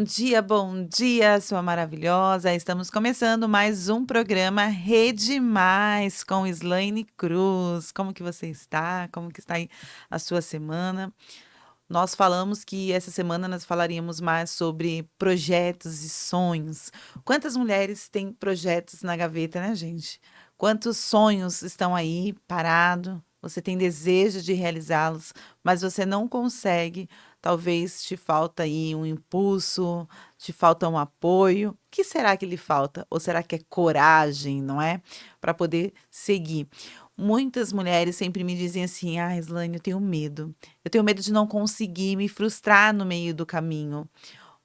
bom dia, sua maravilhosa. Estamos começando mais um programa Rede Mais com Slaine Cruz. Como que você está? Como que está aí a sua semana? Nós falamos que essa semana nós falaríamos mais sobre projetos e sonhos. Quantas mulheres têm projetos na gaveta, né, gente? Quantos sonhos estão aí parados? Você tem desejo de realizá-los, mas você não consegue. Talvez te falta aí um impulso, te falta um apoio. O que será que lhe falta? Ou será que é coragem, não é? Para poder seguir. Muitas mulheres sempre me dizem assim: ah, Slane, eu tenho medo. Eu tenho medo de não conseguir me frustrar no meio do caminho.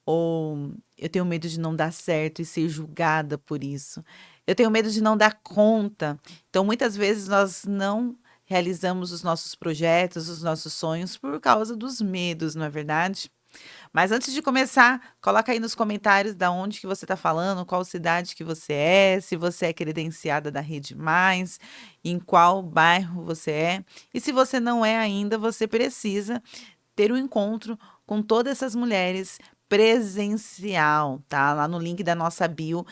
Ou eu tenho medo de não dar certo e ser julgada por isso. Eu tenho medo de não dar conta. Então, muitas vezes nós não realizamos os nossos projetos, os nossos sonhos por causa dos medos, não é verdade? Mas antes de começar, coloca aí nos comentários da onde que você está falando, qual cidade que você é, se você é credenciada da Rede Mais, em qual bairro você é. E se você não é ainda, você precisa ter um encontro com todas essas mulheres presencial, tá? Lá no link da nossa bio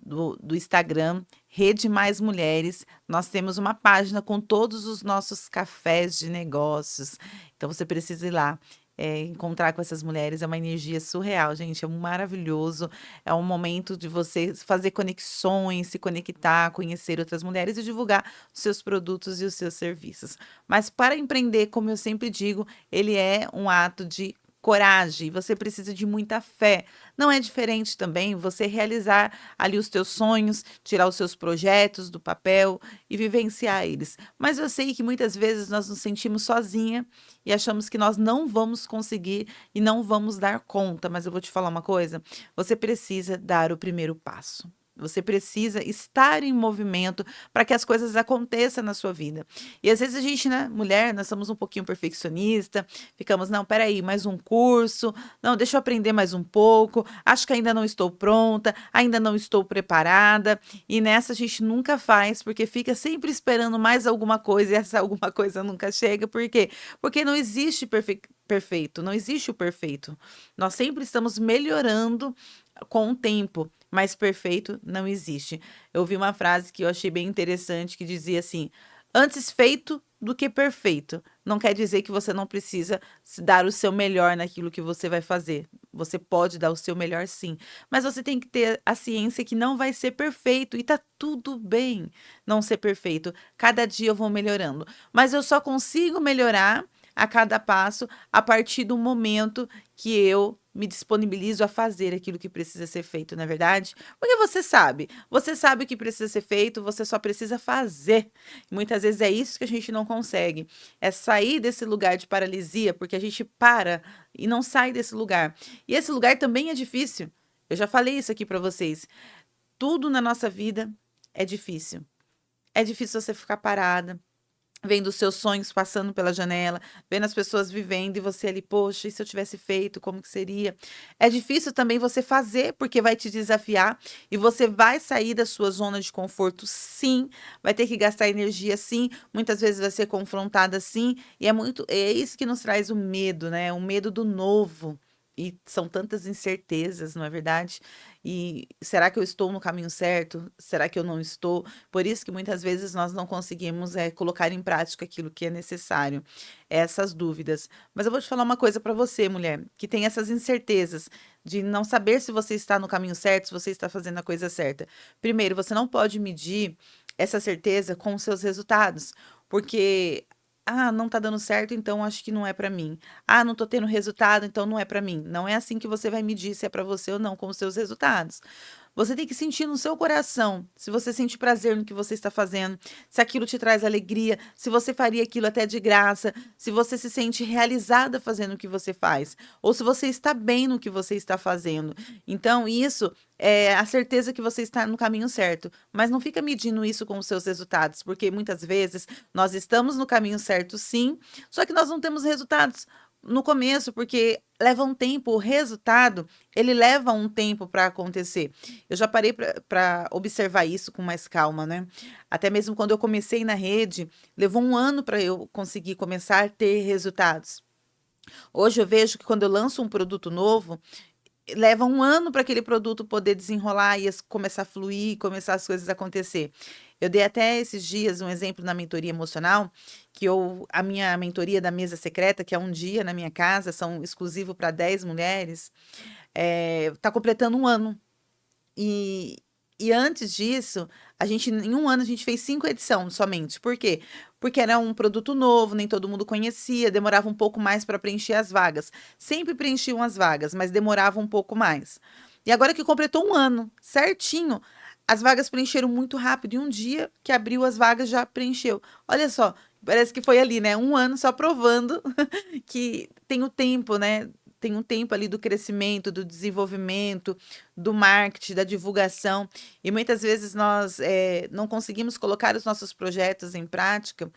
do Instagram, Rede Mais Mulheres, nós temos uma página com todos os nossos cafés de negócios. Então você precisa ir lá. Encontrar com essas mulheres é uma energia surreal, gente. É maravilhoso. É um momento de você fazer conexões, se conectar, conhecer outras mulheres e divulgar os seus produtos e os seus serviços. Mas para empreender, como eu sempre digo, ele é um ato de coragem, você precisa de muita fé. Não é diferente também você realizar ali os teus sonhos, tirar os seus projetos do papel e vivenciar eles. Mas eu sei que muitas vezes nós nos sentimos sozinha e achamos que nós não vamos conseguir e não vamos dar conta. Mas eu vou te falar uma coisa: você precisa dar o primeiro passo. Você precisa estar em movimento para que as coisas aconteçam na sua vida. E às vezes a gente, né, mulher, nós somos um pouquinho perfeccionista, ficamos, não, peraí, mais um curso, não, deixa eu aprender mais um pouco, acho que ainda não estou pronta, ainda não estou preparada, e nessa a gente nunca faz, porque fica sempre esperando mais alguma coisa, e essa alguma coisa nunca chega, por quê? Porque não existe perfeito, não existe o perfeito. Nós sempre estamos melhorando com o tempo, mas perfeito não existe. Eu ouvi uma frase que eu achei bem interessante que dizia assim: antes feito do que perfeito. Não quer dizer que você não precisa dar o seu melhor naquilo que você vai fazer. Você pode dar o seu melhor sim, mas você tem que ter a ciência que não vai ser perfeito e tá tudo bem não ser perfeito. Cada dia eu vou melhorando, mas eu só consigo melhorar a cada passo a partir do momento que eu me disponibilizo a fazer aquilo que precisa ser feito, não é verdade? Porque você sabe o que precisa ser feito, você só precisa fazer. Muitas vezes é isso que a gente não consegue, é sair desse lugar de paralisia, porque a gente para e não sai desse lugar. E esse lugar também é difícil. Eu já falei isso aqui para vocês. Tudo na nossa vida é difícil. É difícil você ficar parada, vendo os seus sonhos passando pela janela, vendo as pessoas vivendo e você ali, poxa, e se eu tivesse feito, como que seria? É difícil também você fazer, porque vai te desafiar e você vai sair da sua zona de conforto, sim, vai ter que gastar energia, sim, muitas vezes vai ser confrontada, sim, e é isso que nos traz o medo, né? O medo do novo. E são tantas incertezas, não é verdade? E será que eu estou no caminho certo? Será que eu não estou? Por isso que muitas vezes nós não conseguimos colocar em prática aquilo que é necessário, essas dúvidas. Mas eu vou te falar uma coisa para você, mulher, que tem essas incertezas de não saber se você está no caminho certo, se você está fazendo a coisa certa. Primeiro, você não pode medir essa certeza com os seus resultados, porque não tá dando certo, então acho que não é para mim. Ah, não tô tendo resultado, então não é para mim. Não é assim que você vai medir se é para você ou não com os seus resultados. Você tem que sentir no seu coração, se você sente prazer no que você está fazendo, se aquilo te traz alegria, se você faria aquilo até de graça, se você se sente realizada fazendo o que você faz, ou se você está bem no que você está fazendo. Então, isso é a certeza que você está no caminho certo. Mas não fica medindo isso com os seus resultados, porque muitas vezes nós estamos no caminho certo, sim, só que nós não temos resultados no começo, porque leva um tempo, o resultado, ele leva um tempo para acontecer. Eu já parei para observar isso com mais calma, né? Até mesmo quando eu comecei na rede, levou um ano para eu conseguir começar a ter resultados. Hoje eu vejo que quando eu lanço um produto novo, leva um ano para aquele produto poder desenrolar e começar a fluir, começar as coisas a acontecer. Eu dei até esses dias um exemplo na mentoria emocional, que a minha mentoria da mesa secreta, que é um dia na minha casa, são exclusivo para 10 mulheres, tá completando um ano. E, e antes disso, em um ano, a gente fez 5 edições somente. Por quê? Porque era um produto novo, nem todo mundo conhecia, demorava um pouco mais para preencher as vagas. Sempre preenchiam as vagas, mas demorava um pouco mais. E agora que completou um ano, certinho, as vagas preencheram muito rápido. E um dia que abriu as vagas já preencheu. Olha só, parece que foi ali, né? Um ano só provando que tem o tempo, né? Tem um tempo ali do crescimento, do desenvolvimento, do marketing, da divulgação. E muitas vezes nós não conseguimos colocar os nossos projetos em prática,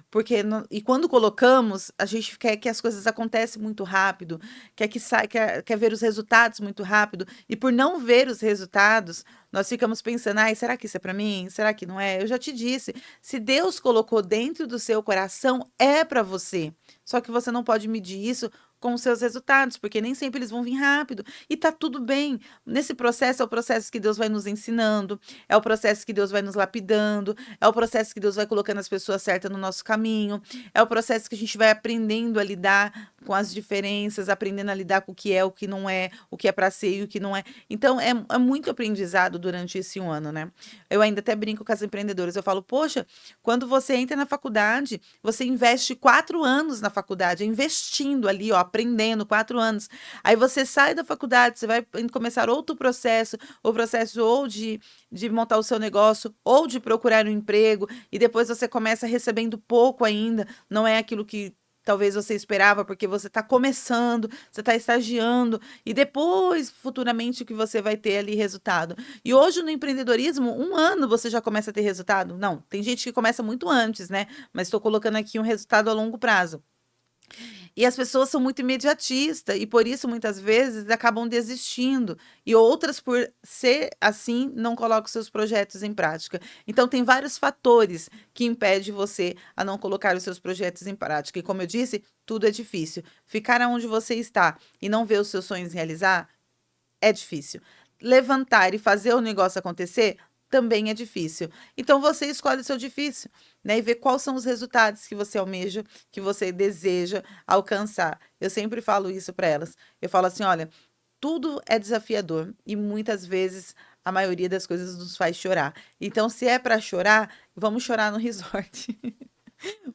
porque e quando colocamos, a gente quer que as coisas aconteçam muito rápido, quer ver os resultados muito rápido. E por não ver os resultados, nós ficamos pensando: ai, será que isso é para mim? Será que não é? Eu já te disse, se Deus colocou dentro do seu coração, é para você. Só que você não pode medir isso com os seus resultados, porque nem sempre eles vão vir rápido. E tá tudo bem. Nesse processo é o processo que Deus vai nos ensinando, é o processo que Deus vai nos lapidando, é o processo que Deus vai colocando as pessoas certas no nosso caminho, é o processo que a gente vai aprendendo a lidar com as diferenças, aprendendo a lidar com o que é, o que não é, o que é para ser e o que não é. Então é muito aprendizado durante esse um ano, né? Eu ainda até brinco com as empreendedoras, eu falo: poxa, quando você entra na faculdade, você investe 4 anos na faculdade, investindo ali, ó, aprendendo 4 anos. Aí você sai da faculdade, você vai começar outro processo, o processo ou de montar o seu negócio, ou de procurar um emprego, e depois você começa recebendo pouco ainda, não é aquilo que talvez você esperava, porque você está começando, você está estagiando, e depois, futuramente, que você vai ter ali resultado. E hoje no empreendedorismo, um ano você já começa a ter resultado. Não, tem gente que começa muito antes, né? Mas estou colocando aqui um resultado a longo prazo. E as pessoas são muito imediatistas e por isso muitas vezes acabam desistindo. E outras, por ser assim, não colocam seus projetos em prática. Então, tem vários fatores que impedem você a não colocar os seus projetos em prática. E como eu disse, tudo é difícil. Ficar onde você está e não ver os seus sonhos realizar é difícil. Levantar e fazer o negócio acontecer também é difícil. Então você escolhe o seu difícil, né? E vê quais são os resultados que você almeja, que você deseja alcançar. Eu sempre falo isso para elas. Eu falo assim: olha, tudo é desafiador e muitas vezes a maioria das coisas nos faz chorar. Então, se é para chorar, vamos chorar no resort.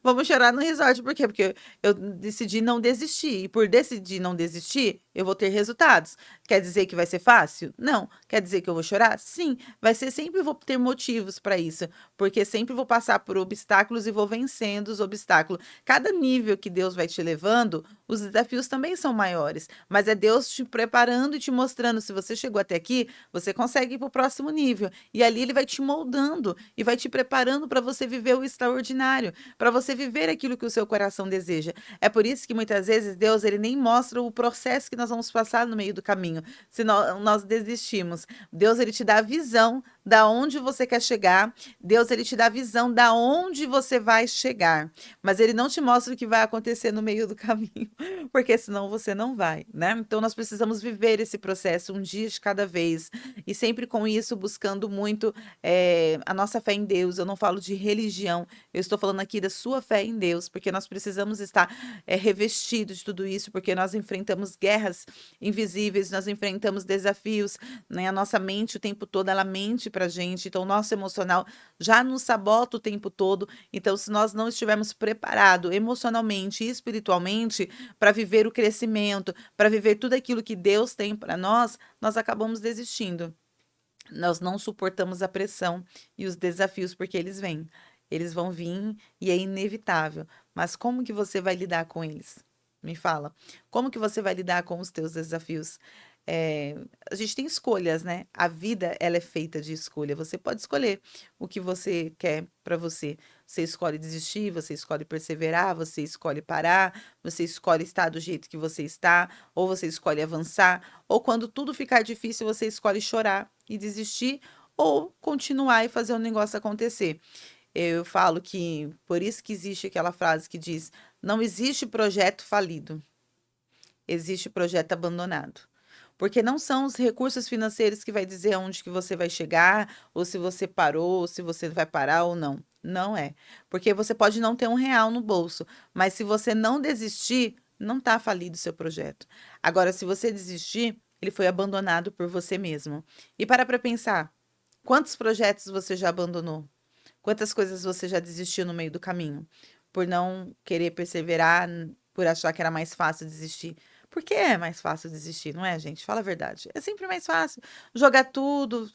Vamos chorar no resort, por quê? Porque eu decidi não desistir, e por decidir não desistir, eu vou ter resultados. Quer dizer que vai ser fácil? Não. Quer dizer que eu vou chorar? Sim. Vai ser sempre vou ter motivos para isso, porque sempre vou passar por obstáculos e vou vencendo os obstáculos. Cada nível que Deus vai te levando, os desafios também são maiores, mas é Deus te preparando e te mostrando: se você chegou até aqui, você consegue ir para o próximo nível. E ali ele vai te moldando e vai te preparando para você viver o extraordinário, para você viver aquilo que o seu coração deseja. É por isso que muitas vezes Deus ele nem mostra o processo que nós vamos passar no meio do caminho, se nós desistimos. Deus ele te dá a visão da onde você quer chegar. Deus ele te dá a visão da onde você vai chegar, mas ele não te mostra o que vai acontecer no meio do caminho, porque senão você não vai, né? Então nós precisamos viver esse processo um dia de cada vez e sempre com isso buscando muito a nossa fé em Deus. Eu não falo de religião, eu estou falando aqui da sua fé em Deus, porque nós precisamos estar revestidos de tudo isso, porque nós enfrentamos guerras invisíveis, nós enfrentamos desafios, né? A nossa mente o tempo todo, ela mente pra gente, então o nosso emocional já nos sabota o tempo todo. Então, se nós não estivermos preparados emocionalmente e espiritualmente para viver o crescimento, para viver tudo aquilo que Deus tem para nós acabamos desistindo. Nós não suportamos a pressão e os desafios porque eles vêm. Eles vão vir e é inevitável. Mas como que você vai lidar com eles? Me fala. Como que você vai lidar com os teus desafios? Eh, a gente tem escolhas, né? A vida, ela é feita de escolha. Você pode escolher o que você quer para você. Você escolhe desistir, você escolhe perseverar, você escolhe parar, você escolhe estar do jeito que você está, ou você escolhe avançar, ou quando tudo ficar difícil, você escolhe chorar e desistir, ou continuar e fazer o negócio acontecer. Eu falo que por isso que existe aquela frase que diz: não existe projeto falido, existe projeto abandonado. porque não são os recursos financeiros que vai dizer aonde que você vai chegar, ou se você parou, ou se você vai parar ou não. Não é. Porque você pode não ter R$ 1 no bolso, mas se você não desistir, não está falido o seu projeto. Agora, se você desistir, ele foi abandonado por você mesmo. E para pensar, quantos projetos você já abandonou? Quantas coisas você já desistiu no meio do caminho? Por não querer perseverar, por achar que era mais fácil desistir. Porque é mais fácil desistir, não é, gente? Fala a verdade. É sempre mais fácil jogar tudo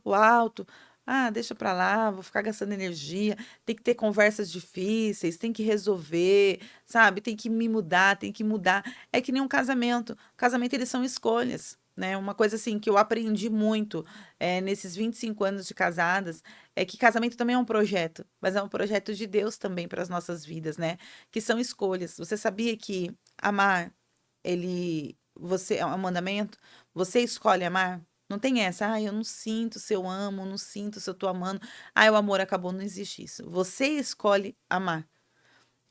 pro alto. Ah, deixa pra lá, vou ficar gastando energia. Tem que ter conversas difíceis, tem que resolver, sabe? Tem que me mudar, tem que mudar. É que nem um casamento. Casamento, eles são escolhas, né? Uma coisa assim que eu aprendi muito nesses 25 anos de casadas é que casamento também é um projeto, mas é um projeto de Deus também para as nossas vidas, né? Que são escolhas. Você sabia que amar, você é um mandamento? Você escolhe amar? Não tem essa, eu não sinto se eu amo, não sinto se eu tô amando. O amor acabou, não existe isso. Você escolhe amar.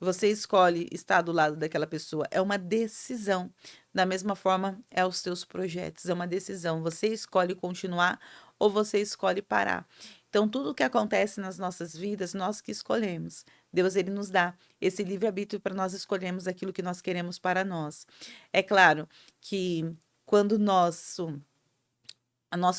Você escolhe estar do lado daquela pessoa. É uma decisão. Da mesma forma, é os seus projetos. É uma decisão. Você escolhe continuar ou você escolhe parar. Então, tudo o que acontece nas nossas vidas, nós que escolhemos. Deus, ele nos dá esse livre-arbítrio para nós escolhermos aquilo que nós queremos para nós. É claro que quando o nosso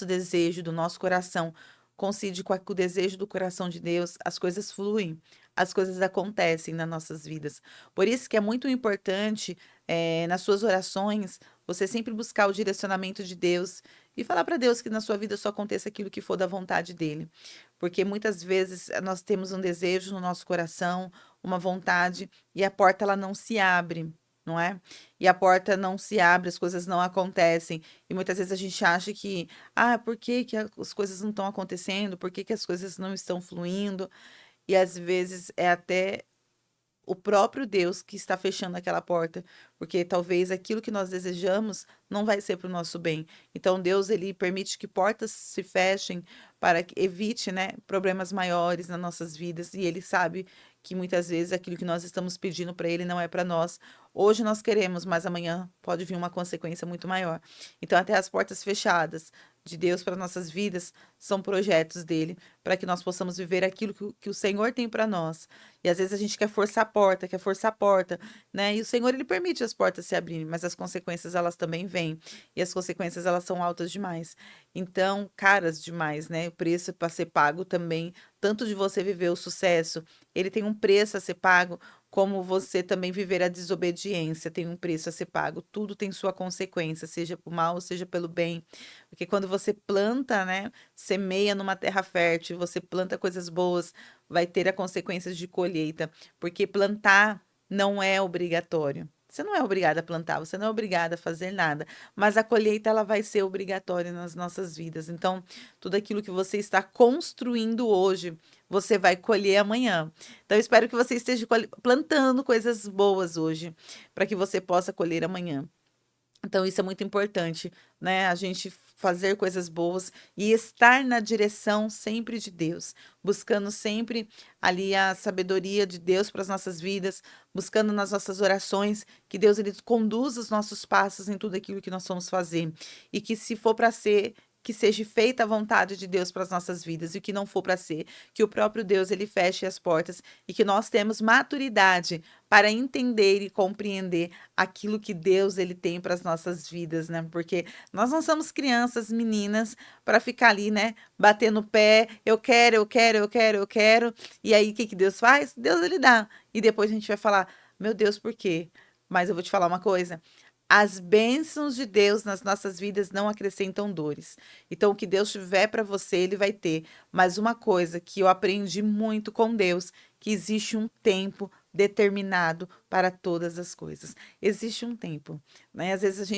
desejo do nosso coração coincide com o desejo do coração de Deus, as coisas fluem, as coisas acontecem nas nossas vidas. Por isso que é muito importante, nas suas orações, você sempre buscar o direcionamento de Deus e falar para Deus que na sua vida só aconteça aquilo que for da vontade dele. Porque muitas vezes nós temos um desejo no nosso coração, uma vontade, e a porta ela não se abre, não é? E a porta não se abre, as coisas não acontecem. E muitas vezes a gente acha que, por que que as coisas não estão acontecendo? Por que que as coisas não estão fluindo? E às vezes é até o próprio Deus que está fechando aquela porta, porque talvez aquilo que nós desejamos não vai ser para o nosso bem. Então Deus ele permite que portas se fechem para que evite, né, problemas maiores nas nossas vidas e ele sabe que muitas vezes aquilo que nós estamos pedindo para ele não é para nós. Hoje nós queremos, mas amanhã pode vir uma consequência muito maior. Então até as portas fechadas de Deus para nossas vidas são projetos dele, para que nós possamos viver aquilo que o Senhor tem para nós. E às vezes a gente quer forçar a porta, né? E o Senhor, ele permite as portas se abrirem, mas as consequências, elas também vêm. E as consequências, elas são altas demais. Então, caras demais, né? O preço para ser pago também, tanto de você viver o sucesso, ele tem um preço a ser pago, como você também viver a desobediência tem um preço a ser pago. Tudo tem sua consequência, seja para o mal, seja pelo bem. Porque quando você planta, né, semeia numa terra fértil, você planta coisas boas, vai ter a consequências de colheita, porque plantar não é obrigatório. Você não é obrigada a plantar, você não é obrigada a fazer nada, mas a colheita ela vai ser obrigatória nas nossas vidas. Então, tudo aquilo que você está construindo hoje, você vai colher amanhã. Então, eu espero que você esteja plantando coisas boas hoje, para que você possa colher amanhã. Então, isso é muito importante, né? A gente fazer coisas boas e estar na direção sempre de Deus, buscando sempre ali a sabedoria de Deus para as nossas vidas, buscando nas nossas orações que Deus ele conduza os nossos passos em tudo aquilo que nós vamos fazer e que se for para ser que seja feita a vontade de Deus para as nossas vidas e o que não for para ser, que o próprio Deus ele feche as portas e que nós temos maturidade para entender e compreender aquilo que Deus ele tem para as nossas vidas, né? Porque nós não somos crianças, meninas, para ficar ali, né, batendo o pé, eu quero, eu quero, eu quero, eu quero. E aí o que que Deus faz? Deus ele dá. E depois a gente vai falar: "Meu Deus, por quê?" Mas eu vou te falar uma coisa, as bênçãos de Deus nas nossas vidas não acrescentam dores. Então, o que Deus tiver para você, Ele vai ter. Mas uma coisa que eu aprendi muito com Deus, que existe um tempo determinado para todas as coisas. Existe um tempo, né? Às vezes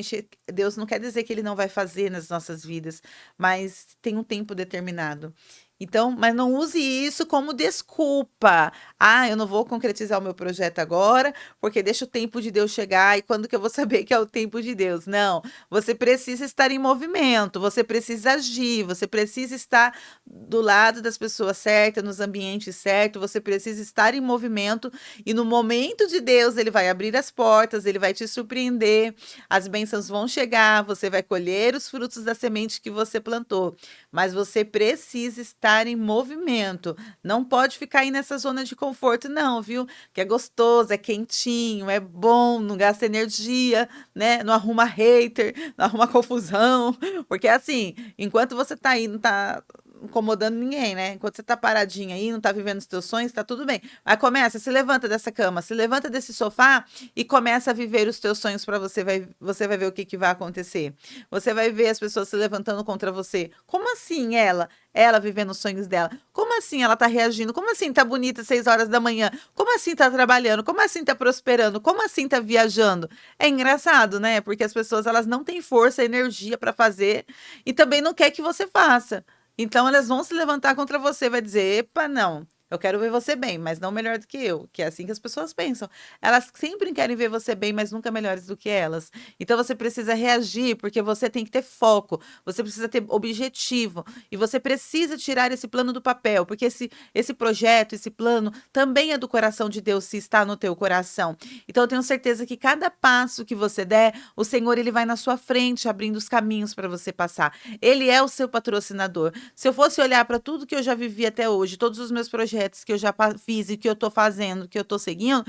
Deus não quer dizer que Ele não vai fazer nas nossas vidas, mas tem um tempo determinado. Então, mas não use isso como desculpa. "Ah, eu não vou concretizar o meu projeto agora, porque deixa o tempo de Deus chegar e quando que eu vou saber que é o tempo de Deus?". Não, você precisa estar em movimento, você precisa agir, você precisa estar do lado das pessoas certas, nos ambientes certos, você precisa estar em movimento e no momento de Deus, ele vai abrir as portas, ele vai te surpreender, as bênçãos vão chegar, você vai colher os frutos da semente que você plantou. Mas você precisa estar em movimento. Não pode ficar aí nessa zona de conforto, não, viu? Que é gostoso, é quentinho, é bom, não gasta energia, né? Não arruma hater, não arruma confusão. Porque assim, enquanto você tá aí, não tá incomodando ninguém, né? Enquanto você tá paradinho aí, não tá vivendo os teus sonhos, tá tudo bem. Aí começa, se levanta dessa cama, se levanta desse sofá e começa a viver os teus sonhos para você vai ver o que que vai acontecer. Você vai ver as pessoas se levantando contra você. Como assim ela? Ela vivendo os sonhos dela. Como assim ela tá reagindo? Como assim tá bonita 6 horas da manhã? Como assim tá trabalhando? Como assim tá prosperando? Como assim tá viajando? É engraçado, né? Porque as pessoas elas não têm força, energia para fazer e também não quer que você faça. Então elas vão se levantar contra você, vai dizer: "Epa, não. Eu quero ver você bem, mas não melhor do que eu", que é assim que as pessoas pensam. Elas sempre querem ver você bem, mas nunca melhores do que elas. Então você precisa reagir, porque você tem que ter foco, você precisa ter objetivo e você precisa tirar esse plano do papel, porque esse projeto, esse plano também é do coração de Deus, se está no teu coração. Então eu tenho certeza que cada passo que você der, o Senhor ele vai na sua frente, abrindo os caminhos para você passar. Ele é o seu patrocinador. Se eu fosse olhar para tudo que eu já vivi até hoje, todos os meus projetos que eu já fiz e que eu estou fazendo, que eu estou seguindo,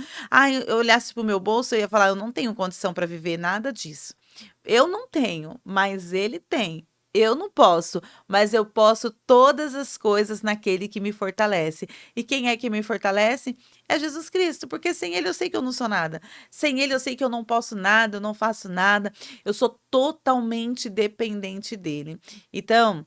eu olhasse para o meu bolso, eu ia falar: "Eu não tenho condição para viver nada disso". Eu não tenho, mas ele tem. Eu não posso, mas eu posso todas as coisas naquele que me fortalece. E quem é que me fortalece? É Jesus Cristo, porque sem ele eu sei que eu não sou nada. Sem ele eu sei que eu não posso nada, eu não faço nada. Eu sou totalmente dependente dele. Então,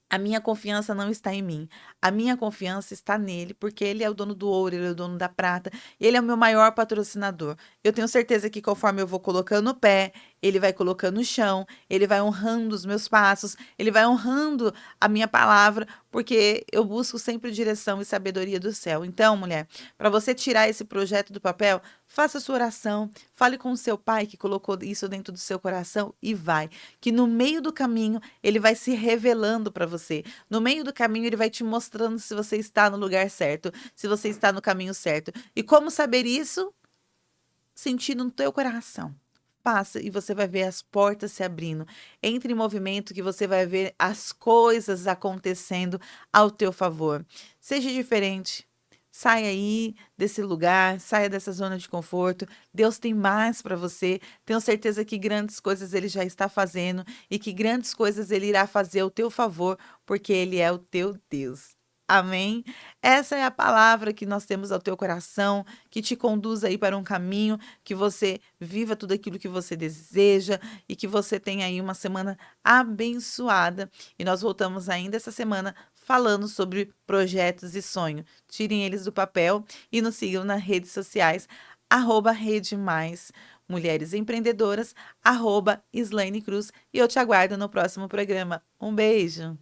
a minha confiança não está em mim, a minha confiança está nele, porque ele é o dono do ouro, ele é o dono da prata, ele é o meu maior patrocinador. Eu tenho certeza que conforme eu vou colocando o pé, ele vai colocando o chão, ele vai honrando os meus passos, ele vai honrando a minha palavra, porque eu busco sempre direção e sabedoria do céu. Então, mulher, para você tirar esse projeto do papel, faça sua oração, fale com o seu pai que colocou isso dentro do seu coração e vai, que no meio do caminho ele vai se revelando para você. No meio do caminho, ele vai te mostrando se você está no lugar certo, se você está no caminho certo. E como saber isso? Sentindo no teu coração. Faça e você vai ver as portas se abrindo. Entre em movimento que você vai ver as coisas acontecendo ao teu favor. Seja diferente. Saia aí desse lugar, saia dessa zona de conforto. Deus tem mais para você. Tenho certeza que grandes coisas ele já está fazendo e que grandes coisas ele irá fazer ao teu favor, porque ele é o teu Deus. Amém? Essa é a palavra que nós temos ao teu coração, que te conduz aí para um caminho, que você viva tudo aquilo que você deseja e que você tenha aí uma semana abençoada. E nós voltamos ainda essa semana falando sobre projetos e sonho. Tirem eles do papel e nos sigam nas redes sociais, Rede Mais Mulheres Empreendedoras, @Slaine Cruz. E eu te aguardo no próximo programa. Um beijo!